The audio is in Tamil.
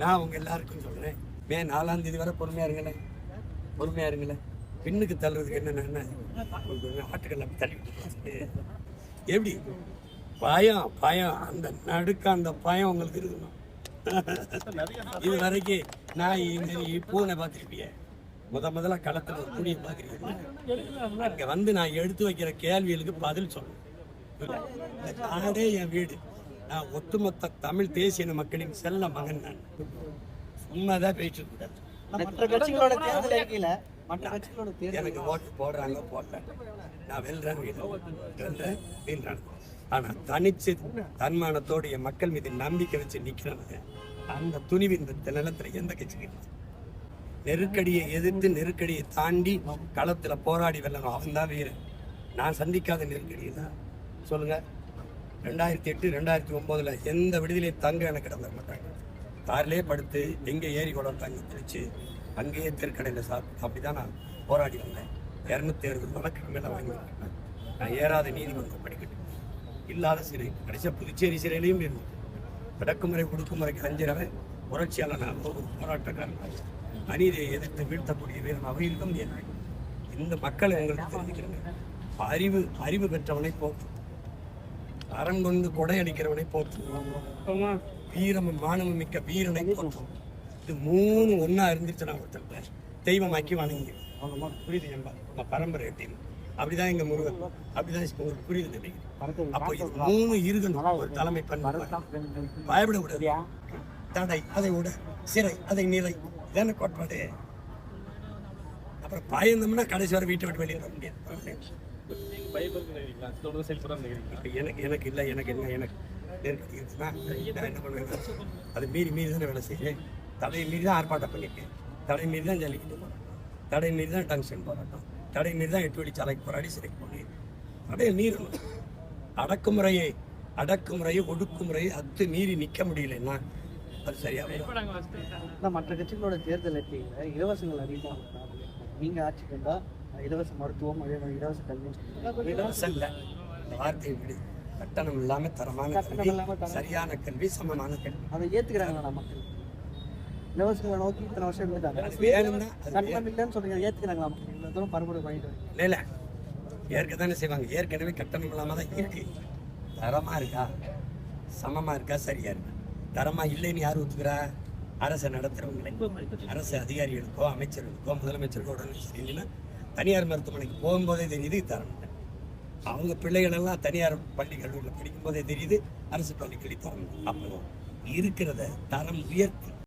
நான் உங்க எல்லாருக்கும் சொல்றேன், மே 4ஆம் தேதி வரை பொறுமையா இருங்களேன். பின்னுக்கு தள்ளுறதுக்கு என்னென்ன ஆட்டுக்கள் தள்ளி விட்டு எப்படி பயம் அந்த நடுக்க அந்த பயம் உங்களுக்கு இருக்கணும். இது வரைக்கும் நான் பூனை பார்த்துருப்பிய முதல்ல களத்துல கூடிய பார்க்குறீங்க. அங்க வந்து நான் எடுத்து வைக்கிற கேள்விகளுக்கு பதில் சொல்லணும். நானே என் வீடு, நான் ஒட்டுமொத்த தமிழ் தேசிய மக்களின் செல்ல மகன். நான் சும்மாதான் பேசிட்டு கூடாது. எனக்கு ஓட்டு போடுறாங்க போடுறாங்க, நான் வெல்றேன். ஆனா தனிச்சு தன்மானத்தோடு என் மக்கள் மீது நம்பிக்கை வச்சு நிக்கிறவங்க அந்த துணிவு இந்த நிலத்துல எந்த கட்சிக்கு நெருக்கடியை எதிர்த்து நெருக்கடியை தாண்டி களத்துல போராடி வெல்லணும். அவன் தான் வீரன். நான் சந்திக்காத நெருக்கடி தான் சொல்லுங்க. 2008 2009 எந்த விடுதலையும் தங்க எனக்கு கிடந்த மாட்டாங்க. காரிலே படுத்து எங்கே ஏறி கூட தங்க தெளிச்சு அங்கேயே தெருக்கடையில் சாப்பிட்டு அப்படிதான் நான் போராடி வந்தேன். 260 வழக்கு மேலே வாங்கியிருக்கேன். நான் ஏறாத நீதிமன்றம் படிக்கட்டும் இல்லாத சிறை கடைசியாக புதுச்சேரி சிறையிலையும் இருந்தது. அடக்குமுறை ஒடுக்குமுறைக்கு அஞ்சிறவன் புரட்சியாளர் நான் ஒரு போராட்டக்காரன், அநீதியை எதிர்த்து வீழ்த்தக்கூடிய வீரன் அவையிலும் முடியாது. இந்த மக்களை உங்களுக்கு தெரிவிக்கிறேன். அறிவு பெற்றவனை போற்றும், அறம் கொண்டு கொடை அடிக்கிறவனை போற்றும், வீரமும் மானமும் மிக்க வீரனை போற்றும். இது 3 ஒன்னா இருந்துச்சுன்னா ஒருத்தர் தெய்வமாக்கி வணங்கி புரியுது என்பா பரம்பரை அப்படின்னு. அப்படிதான் எங்க முருகன், அப்படிதான் உங்களுக்கு புரியுது தெரியும். அப்போ இது 3 இருக்கணும். ஒரு தலைமை பண்பு பயப்பட விடாது. தடை அதை விட சிறை அதை நிலை இதான கோட்பாடு. அப்புறம் பயந்தோம்னா கடைசி வரை வீட்டை விட்டு வெளியே வர முடியாது. எனக்கு இல்லை, எனக்கு என்ன என்ன பண்ணுவேன், அது மீறி தானே வேலை செய்யறேன். தடையை மீறி தான் ஆர்ப்பாட்டம் பண்ணியிருக்கேன், தடையை மீறி தான் ஜல்லிக்கிட்டு போராட்டம், தடையை மீறி தான் டங்ஷன் போராட்டம், தடையை மீறி தான் 8 வழி சாலைக்கு போராடி சிறைக்கு போனேன். தடையை மீறணும். அடக்குமுறையை ஒடுக்குமுறையை மீறி நிற்க முடியலன்னா அது சரியாக. மற்ற கட்சிகளோட தேர்தல் இலவசங்கள் அதிகமாக நீங்க ஆட்சிக்கு இருந்தா இலவச மருத்துவம், இலவச கல்வி, இலவசம் இல்லை வார்த்தை விடு, கட்டணம் இல்லாம தரமான கல்வி, சரியான கல்வி, சமமான கல்வி. அதை ஏத்துக்கிறாங்களா மக்கள்? இலவசங்களை நோக்கி இத்தனை வருஷம் இல்லைன்னு சொல்றீங்க, ஏத்துக்கிறாங்களா மக்கள்? பரப்புரை பண்ணிட்டு இல்லை ஏற்கதானே செய்வாங்க. ஏற்கனவே கட்டணம் இல்லாம தான் இருக்கு. தரமா இருக்கா, சமமா இருக்கா, சரியா இருக்கா? தரமா இல்லைன்னு யார் ஒத்துக்கிறா? அரசை நடத்துறவங்களே, அரசு அதிகாரிகளுக்கோ அமைச்சர்களுக்கோ முதலமைச்சர்களோட சரியில்லைன்னா தனியார் மருத்துவமனைக்கு போகும்போதே தெரியுது தரம். அவங்க பிள்ளைகள் எல்லாம் தனியார் பள்ளி கல்லூரியில் படிக்கும் போதே தெரியுது அரசு பள்ளிகளில் தரம். அப்போ இருக்கிறத தரம் உயர்த்தி